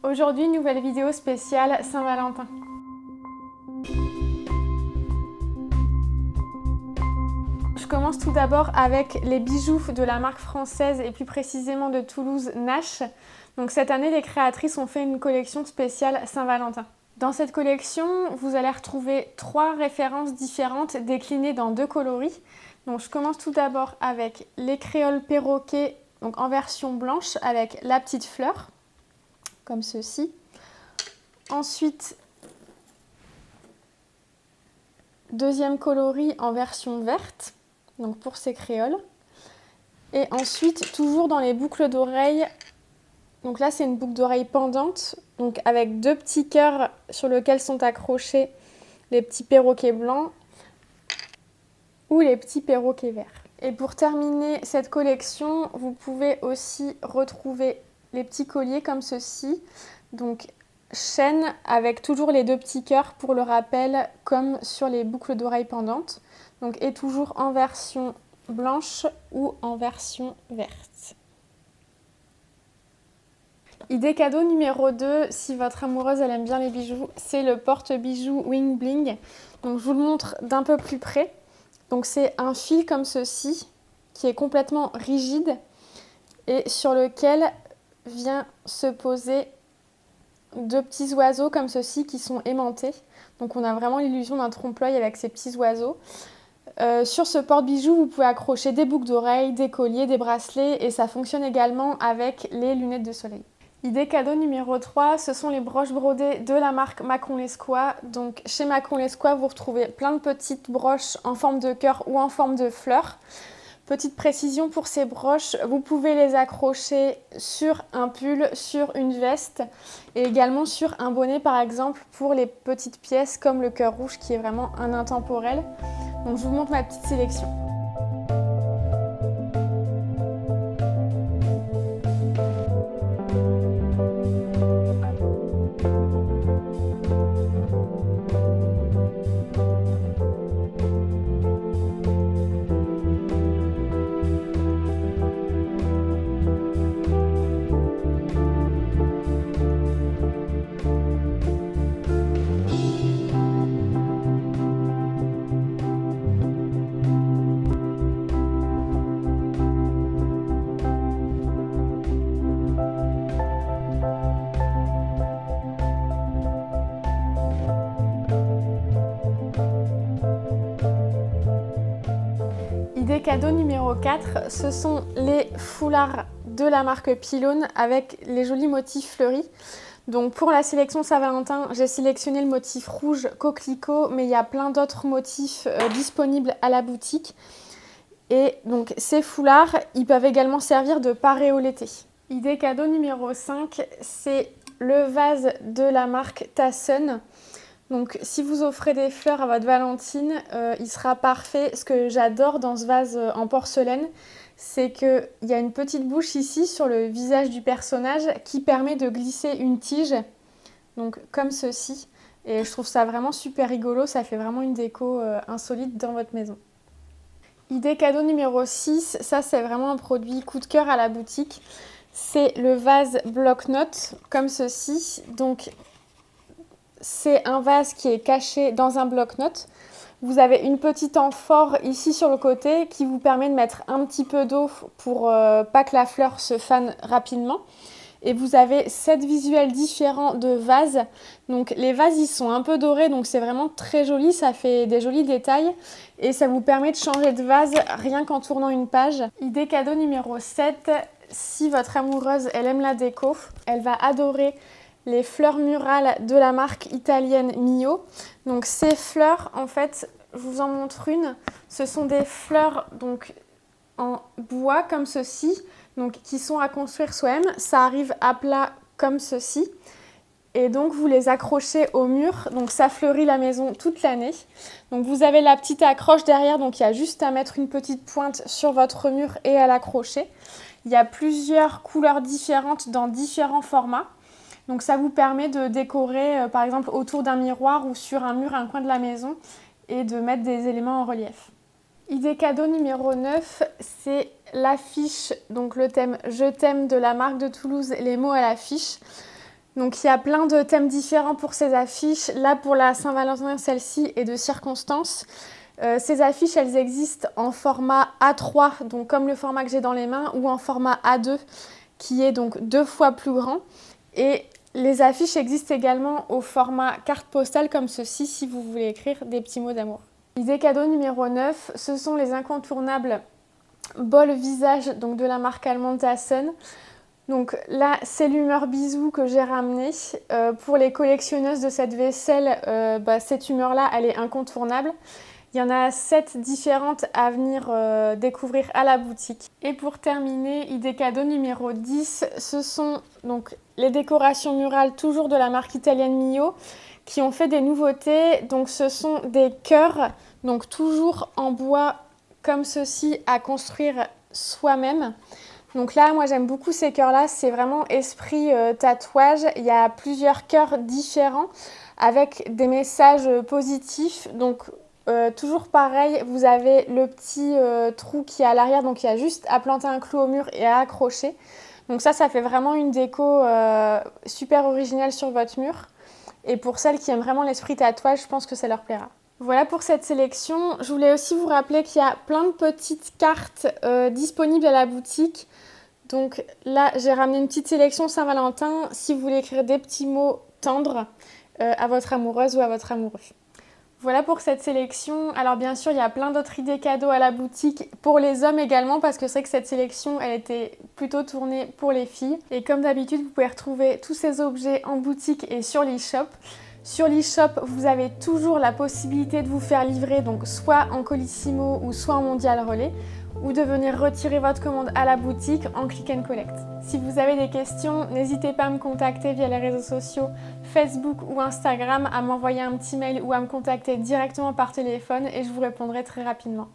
Aujourd'hui, nouvelle vidéo spéciale Saint-Valentin. Je commence tout d'abord avec les bijoux de la marque française et plus précisément de Toulouse, Nash. Donc cette année, les créatrices ont fait une collection spéciale Saint-Valentin. Dans cette collection, vous allez retrouver 3 références différentes déclinées dans 2 coloris. Donc je commence tout d'abord avec les créoles perroquets, donc en version blanche avec la petite fleur, comme ceci. Ensuite, deuxième coloris en version verte, donc pour ces créoles. Et ensuite, toujours dans les boucles d'oreilles, donc là c'est une boucle d'oreille pendante, donc avec 2 petits cœurs sur lesquels sont accrochés les petits perroquets blancs ou les petits perroquets verts. Et pour terminer cette collection, vous pouvez aussi retrouver les petits colliers comme ceci, donc chaîne avec toujours les 2 petits cœurs pour le rappel, comme sur les boucles d'oreilles pendantes, donc et toujours en version blanche ou en version verte. Idée cadeau numéro 2, si votre amoureuse elle aime bien les bijoux, c'est le porte-bijoux Wing Bling. Donc je vous le montre d'un peu plus près. Donc c'est un fil comme ceci, qui est complètement rigide et sur lequel vient se poser 2 petits oiseaux comme ceci qui sont aimantés. Donc on a vraiment l'illusion d'un trompe-l'œil avec ces petits oiseaux. Sur ce porte-bijoux, vous pouvez accrocher des boucles d'oreilles, des colliers, des bracelets et ça fonctionne également avec les lunettes de soleil. Idée cadeau numéro 3, ce sont les broches brodées de la marque Macon-Lescois. Donc chez Macon-Lescois, vous retrouvez plein de petites broches en forme de cœur ou en forme de fleurs. Petite précision pour ces broches, vous pouvez les accrocher sur un pull, sur une veste et également sur un bonnet par exemple pour les petites pièces comme le cœur rouge qui est vraiment un intemporel. Donc je vous montre ma petite sélection. Idée cadeau numéro 4, ce sont les foulards de la marque Pylone avec les jolis motifs fleuris. Donc pour la sélection Saint-Valentin, j'ai sélectionné le motif rouge coquelicot, mais il y a plein d'autres motifs disponibles à la boutique. Et donc ces foulards, ils peuvent également servir de parée au l'été. Idée cadeau numéro 5, c'est le vase de la marque Tassen. Donc si vous offrez des fleurs à votre Valentine, il sera parfait. Ce que j'adore dans ce vase en porcelaine, c'est qu'il y a une petite bouche ici sur le visage du personnage qui permet de glisser une tige, donc comme ceci. Et je trouve ça vraiment super rigolo, ça fait vraiment une déco insolite dans votre maison. Idée cadeau numéro 6, ça c'est vraiment un produit coup de cœur à la boutique. C'est le vase bloc-notes comme ceci. Donc c'est un vase qui est caché dans un bloc-notes. Vous avez une petite amphore ici sur le côté qui vous permet de mettre un petit peu d'eau pour pas que la fleur se fane rapidement. Et vous avez 7 visuels différents de vases. Donc les vases ils sont un peu dorés, donc c'est vraiment très joli, ça fait des jolis détails. Et ça vous permet de changer de vase rien qu'en tournant une page. Idée cadeau numéro 7, si votre amoureuse elle aime la déco, elle va adorer les fleurs murales de la marque italienne Mio. Donc ces fleurs, en fait, je vous en montre une. Ce sont des fleurs donc en bois comme ceci, donc qui sont à construire soi-même. Ça arrive à plat comme ceci. Et donc vous les accrochez au mur, donc ça fleurit la maison toute l'année. Donc vous avez la petite accroche derrière, donc il y a juste à mettre une petite pointe sur votre mur et à l'accrocher. Il y a plusieurs couleurs différentes dans différents formats. Donc ça vous permet de décorer par exemple autour d'un miroir ou sur un mur, un coin de la maison et de mettre des éléments en relief. Idée cadeau numéro 9, c'est l'affiche, donc le thème « Je t'aime » de la marque de Toulouse, les mots à l'affiche. Donc il y a plein de thèmes différents pour ces affiches. Là pour la Saint-Valentin, celle-ci est de circonstance. Ces affiches, elles existent en format A3, donc comme le format que j'ai dans les mains, ou en format A2, qui est donc 2 fois plus grand. Et les affiches existent également au format carte postale comme ceci, si vous voulez écrire des petits mots d'amour. Idée cadeau numéro 9, ce sont les incontournables bols visage, donc de la marque allemande Tassen. Donc là, c'est l'humeur bisou que j'ai ramené. Pour les collectionneuses de cette vaisselle, cette humeur-là, elle est incontournable. Il y en a 7 différentes à venir découvrir à la boutique. Et pour terminer, idée cadeau numéro 10, ce sont donc les décorations murales, toujours de la marque italienne Mio, qui ont fait des nouveautés. Donc ce sont des cœurs, donc toujours en bois comme ceci, à construire soi-même. Donc là, moi j'aime beaucoup ces cœurs-là, c'est vraiment esprit tatouage. Il y a plusieurs cœurs différents avec des messages positifs. Donc toujours pareil, vous avez le petit trou qui est à l'arrière, donc il y a juste à planter un clou au mur et à accrocher. Donc ça fait vraiment une déco super originale sur votre mur. Et pour celles qui aiment vraiment l'esprit tatouage, je pense que ça leur plaira. Voilà pour cette sélection. Je voulais aussi vous rappeler qu'il y a plein de petites cartes disponibles à la boutique. Donc là, j'ai ramené une petite sélection Saint-Valentin si vous voulez écrire des petits mots tendres à votre amoureuse ou à votre amoureux. Voilà pour cette sélection. Alors bien sûr, il y a plein d'autres idées cadeaux à la boutique pour les hommes également parce que c'est vrai que cette sélection, elle était plutôt tournée pour les filles. Et comme d'habitude, vous pouvez retrouver tous ces objets en boutique et sur l'e-shop. Sur l'e-shop, vous avez toujours la possibilité de vous faire livrer, donc soit en Colissimo ou soit en Mondial Relais, ou de venir retirer votre commande à la boutique en click and collect. Si vous avez des questions, n'hésitez pas à me contacter via les réseaux sociaux Facebook ou Instagram, à m'envoyer un petit mail ou à me contacter directement par téléphone et je vous répondrai très rapidement.